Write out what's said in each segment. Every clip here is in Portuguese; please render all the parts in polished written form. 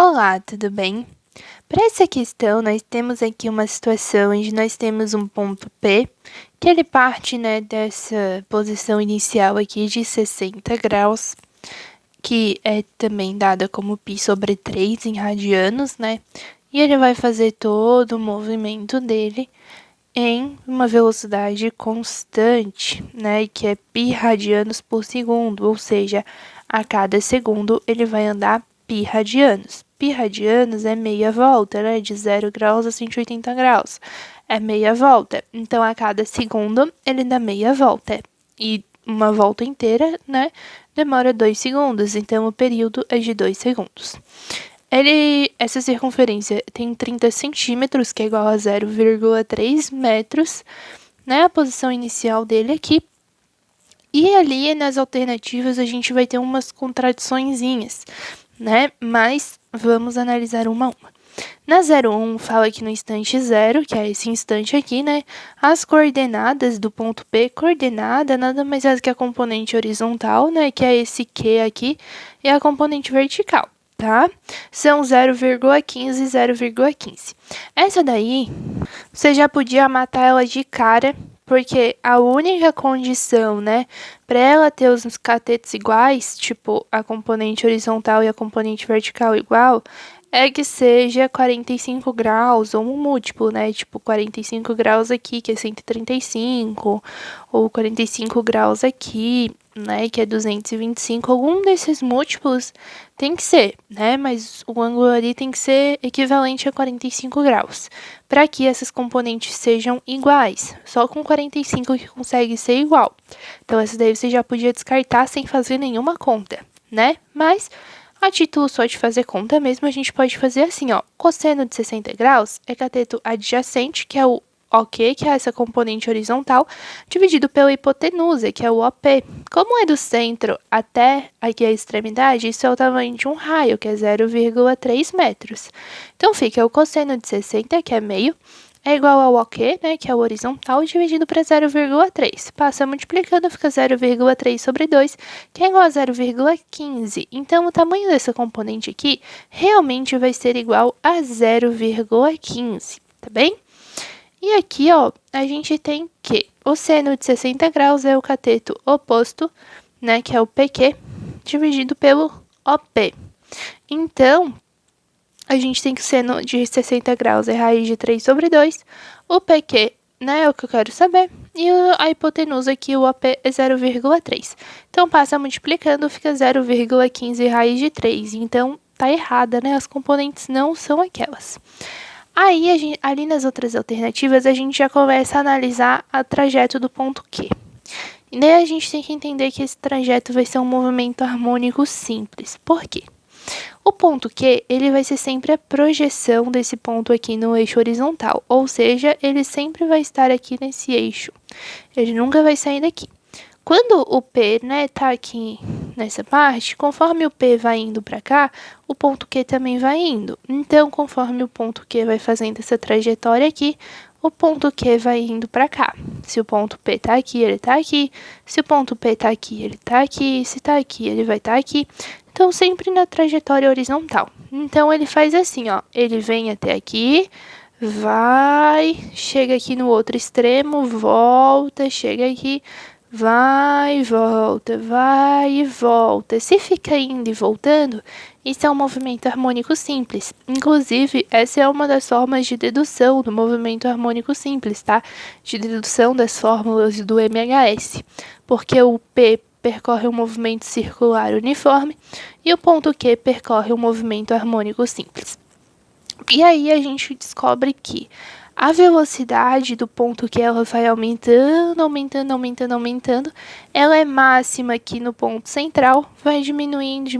Olá, tudo bem? Para essa questão, nós temos aqui uma situação onde nós temos um ponto P, que ele parte, né, dessa posição inicial aqui de 60 graus, que é também dada como π sobre 3 em radianos, né? E ele vai fazer todo o movimento dele em uma velocidade constante, né, que é π radianos por segundo, ou seja, a cada segundo ele vai andar π radianos. Π radianos é meia volta, né, de 0 graus a 180 graus. É meia volta. Então, a cada segundo ele dá meia volta. E uma volta inteira, né, demora 2 segundos. Então, o período é de 2 segundos. Essa circunferência tem 30 centímetros, que é igual a 0,3 metros, né? A posição inicial dele aqui. E ali, nas alternativas, a gente vai ter umas contradiçõezinhas, né? Mas vamos analisar uma a uma. Na 01, fala que no instante 0, que é esse instante aqui, né? As coordenadas do ponto P, coordenada nada mais é do que a componente horizontal, né? Que é esse Q aqui, e a componente vertical. Tá? São 0,15 e 0,15. Essa daí, você já podia matar ela de cara, porque a única condição, né, para ela ter os catetos iguais, tipo a componente horizontal e a componente vertical igual, é que seja 45 graus ou um múltiplo, né? Tipo 45 graus aqui, que é 135, ou 45 graus aqui, né, que é 225. Algum desses múltiplos tem que ser, né? Mas o ângulo ali tem que ser equivalente a 45 graus, para que essas componentes sejam iguais. Só com 45 que consegue ser igual. Então, essa daí você já podia descartar sem fazer nenhuma conta, né? Mas a título só de fazer conta mesmo, a gente pode fazer assim, ó. Cosseno de 60 graus é cateto adjacente, que é o OK, que é essa componente horizontal, dividido pela hipotenusa, que é o OP. Como é do centro até aqui a extremidade, isso é o tamanho de um raio, que é 0,3 metros. Então, fica o cosseno de 60, que é meio, é igual ao OK, né, que é o horizontal, dividido para 0,3. Passa multiplicando, fica 0,3 sobre 2, que é igual a 0,15. Então, o tamanho dessa componente aqui realmente vai ser igual a 0,15, tá bem? E aqui, ó, a gente tem que o seno de 60 graus é o cateto oposto, né, que é o PQ, dividido pelo OP. Então, a gente tem que o seno de 60 graus é raiz de 3 sobre 2, o PQ, né, é o que eu quero saber, e a hipotenusa aqui, o OP, é 0,3. Então, passa multiplicando, fica 0,15 raiz de 3. Então, tá errada, né, as componentes não são aquelas. Aí, ali nas outras alternativas, a gente já começa a analisar o trajeto do ponto Q. E daí a gente tem que entender que esse trajeto vai ser um movimento harmônico simples. Por quê? O ponto Q, ele vai ser sempre a projeção desse ponto aqui no eixo horizontal, ou seja, ele sempre vai estar aqui nesse eixo. Ele nunca vai sair daqui. Quando o P, né, tá aqui nessa parte, conforme o P vai indo para cá, o ponto Q também vai indo. Então, conforme o ponto Q vai fazendo essa trajetória aqui, o ponto Q vai indo para cá. Se o ponto P tá aqui, ele tá aqui. Se o ponto P tá aqui, ele tá aqui. Se tá aqui, ele vai estar aqui. Então, sempre na trajetória horizontal. Então, ele faz assim, ó. Ele vem até aqui, vai, chega aqui no outro extremo, volta, chega aqui, vai e volta. Se fica indo e voltando, isso é um movimento harmônico simples. Inclusive, essa é uma das formas de dedução do movimento harmônico simples, tá? De dedução das fórmulas do MHS. Porque o P percorre um movimento circular uniforme e o ponto Q percorre um movimento harmônico simples. E aí a gente descobre que a velocidade do ponto Q ela vai aumentando, ela é máxima aqui no ponto central, vai diminuindo,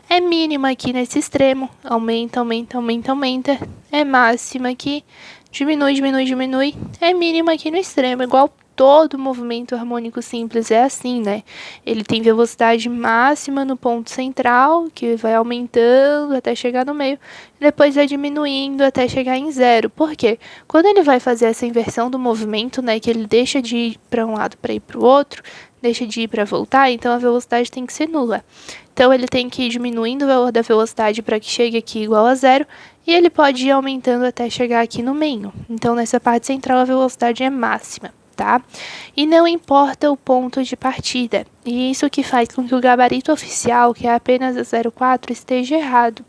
é mínima aqui nesse extremo, aumenta, é máxima aqui, diminui, é mínima aqui no extremo, igual todo movimento harmônico simples é assim, né? Ele tem velocidade máxima no ponto central, que vai aumentando até chegar no meio, depois vai diminuindo até chegar em zero. Por quê? Quando ele vai fazer essa inversão do movimento, né, que ele deixa de ir para um lado para ir para o outro, deixa de ir para voltar, então a velocidade tem que ser nula. Então, ele tem que ir diminuindo o valor da velocidade para que chegue aqui igual a zero, e ele pode ir aumentando até chegar aqui no meio. Então, nessa parte central, a velocidade é máxima, tá? E não importa o ponto de partida. E isso que faz com que o gabarito oficial, que é apenas a 0,4, esteja errado.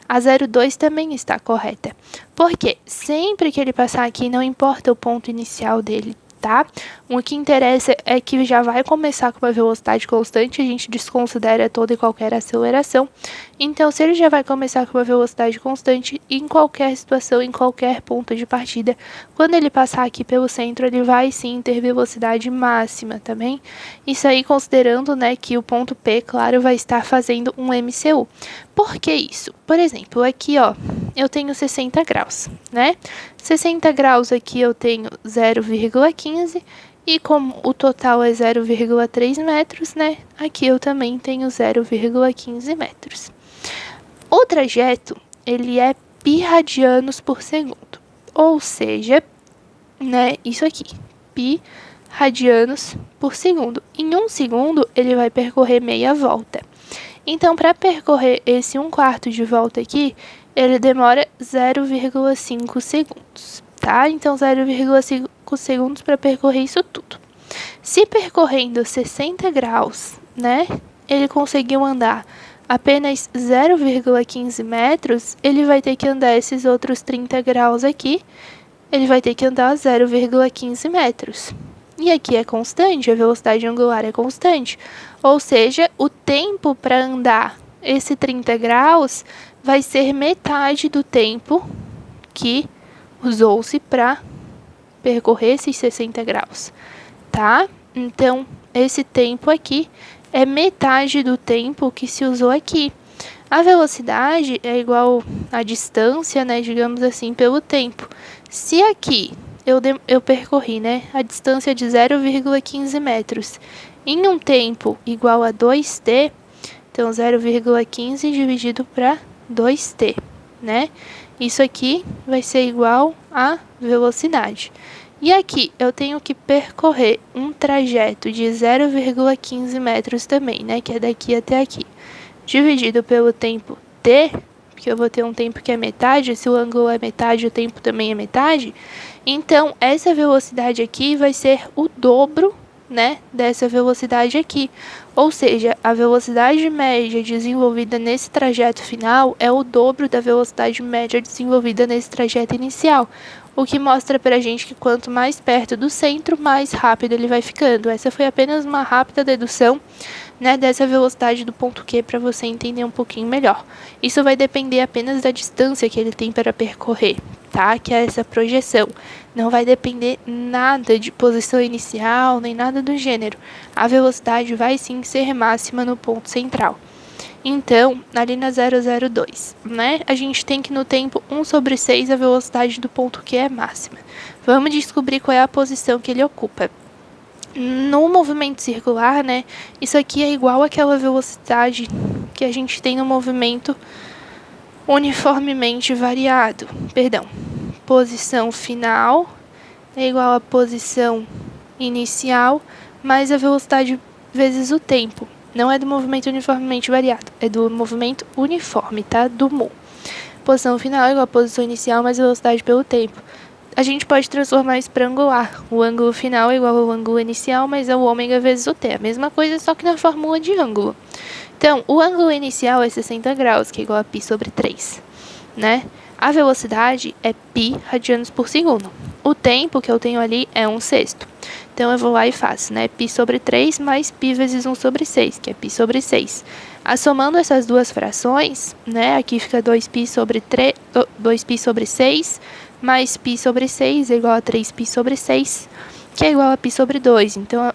A 0,2 também está correta. Porque sempre que ele passar aqui, não importa o ponto inicial dele, tá? O que interessa é que já vai começar com uma velocidade constante, a gente desconsidera toda e qualquer aceleração. Então, se ele já vai começar com uma velocidade constante, em qualquer situação, em qualquer ponto de partida, quando ele passar aqui pelo centro, ele vai sim ter velocidade máxima, tá bem? Isso aí considerando, né, que o ponto P, claro, vai estar fazendo um MCU. Por que isso? Por exemplo, aqui, ó, eu tenho 60 graus, né? 60 graus aqui eu tenho 0,15 e como o total é 0,3 metros, né? Aqui eu também tenho 0,15 metros. O trajeto, ele é pi radianos por segundo, ou seja, né, isso aqui, pi radianos por segundo. Em 1 segundo, ele vai percorrer meia volta. Então, para percorrer esse 1/4 de volta aqui, ele demora 0,5 segundos, tá? Então, 0,5 segundos para percorrer isso tudo. Se percorrendo 60 graus, né, ele conseguiu andar apenas 0,15 metros, ele vai ter que andar esses outros 30 graus aqui, ele vai ter que andar 0,15 metros. E aqui é constante, a velocidade angular é constante. Ou seja, o tempo para andar esse 30 graus vai ser metade do tempo que usou-se para percorrer esses 60 graus, tá? Então, esse tempo aqui é metade do tempo que se usou aqui. A velocidade é igual à distância, né, digamos assim, pelo tempo. Se aqui eu percorri, né, a distância de 0,15 metros em um tempo igual a 2t, então 0,15 dividido para 2t, né? Isso aqui vai ser igual a velocidade. E aqui eu tenho que percorrer um trajeto de 0,15 metros também, né, que é daqui até aqui, dividido pelo tempo t, porque eu vou ter um tempo que é metade, se o ângulo é metade, o tempo também é metade. Então, essa velocidade aqui vai ser o dobro, né, dessa velocidade aqui. Ou seja, a velocidade média desenvolvida nesse trajeto final é o dobro da velocidade média desenvolvida nesse trajeto inicial. O que mostra pra gente que quanto mais perto do centro, mais rápido ele vai ficando. Essa foi apenas uma rápida dedução, né, dessa velocidade do ponto Q para você entender um pouquinho melhor. Isso vai depender apenas da distância que ele tem para percorrer, tá? Que é essa projeção. Não vai depender nada de posição inicial, nem nada do gênero. A velocidade vai sim ser máxima no ponto central. Então, ali na 002, né, a gente tem que no tempo 1/6 a velocidade do ponto Q é máxima. Vamos descobrir qual é a posição que ele ocupa. No movimento circular, né, isso aqui é igual àquela velocidade que a gente tem no movimento uniformemente variado. Perdão, posição final é igual à posição inicial mais a velocidade vezes o tempo. Não é do movimento uniformemente variado, é do movimento uniforme, tá? Do mu. Posição final é igual a posição inicial mais velocidade pelo tempo. A gente pode transformar isso para angular. O ângulo final é igual ao ângulo inicial, mas é o ômega vezes o t. A mesma coisa, só que na fórmula de ângulo. Então, o ângulo inicial é 60 graus, que é igual a π/3, né? A velocidade é π radianos por segundo. O tempo que eu tenho ali é 1/6. Então, eu vou lá e faço, né? π/3 mais π vezes 1/6, que é π/6. Somando essas duas frações, né? Aqui fica 2π/6 mais π/6 é igual a 3π/6, que é igual a π/2. Então,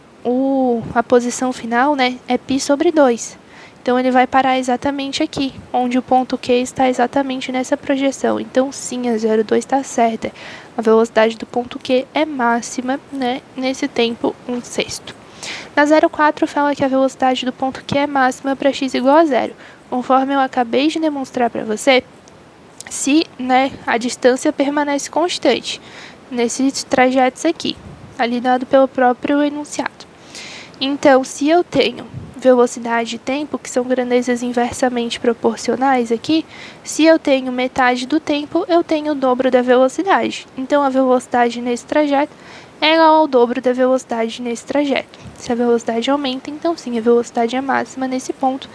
a posição final, né, é π/2. Então, ele vai parar exatamente aqui, onde o ponto Q está exatamente nessa projeção. Então, sim, a 02 está certa. A velocidade do ponto Q é máxima, né, nesse tempo 1/6. Na 04, fala que a velocidade do ponto Q é máxima para x igual a 0. Conforme eu acabei de demonstrar para você, se, né, a distância permanece constante nesses trajetos aqui, ali dado pelo próprio enunciado. Então, se eu tenho velocidade e tempo, que são grandezas inversamente proporcionais aqui, se eu tenho metade do tempo, eu tenho o dobro da velocidade. Então, a velocidade nesse trajeto é igual ao dobro da velocidade nesse trajeto. Se a velocidade aumenta, então sim, a velocidade é máxima nesse ponto,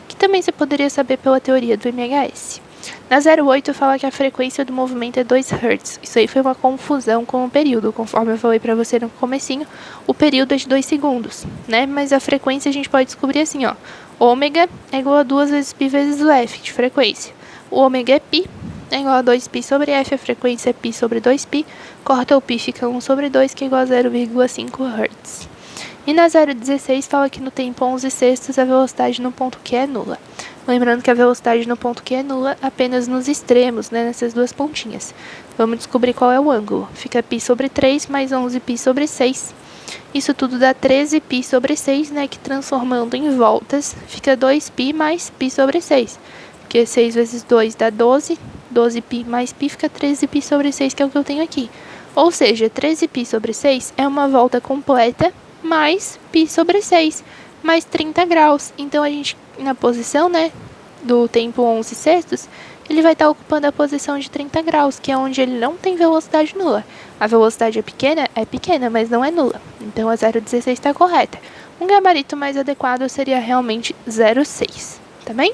que também você poderia saber pela teoria do MHS. Na 08 fala que a frequência do movimento é 2 Hz. Isso aí foi uma confusão com o período, conforme eu falei para você no comecinho, o período é de 2 segundos, né? Mas a frequência a gente pode descobrir assim, ó. Ômega é igual a 2 vezes π vezes o f de frequência. O ômega é π, é igual a 2π sobre f, a frequência é π sobre 2π, corta o π, fica 1 sobre 2, que é igual a 0,5 Hz. E na 0,16 fala que no tempo 11 sextos a velocidade no ponto Q é nula. Lembrando que a velocidade no ponto Q é nula apenas nos extremos, né, nessas duas pontinhas. Vamos descobrir qual é o ângulo. Fica π sobre 3 mais 11π sobre 6. Isso tudo dá 13π sobre 6, né, que transformando em voltas fica 2π mais π sobre 6. Porque 6 vezes 2 dá 12, 12π mais π fica 13π sobre 6, que é o que eu tenho aqui. Ou seja, 13π sobre 6 é uma volta completa mais π sobre 6, mais 30 graus. Então, a gente, na posição, né, do tempo 11 sextos, ele vai estar ocupando a posição de 30 graus, que é onde ele não tem velocidade nula. A velocidade é pequena, mas não é nula. Então, a 0,16 está correta. Um gabarito mais adequado seria realmente 0,6, tá bem?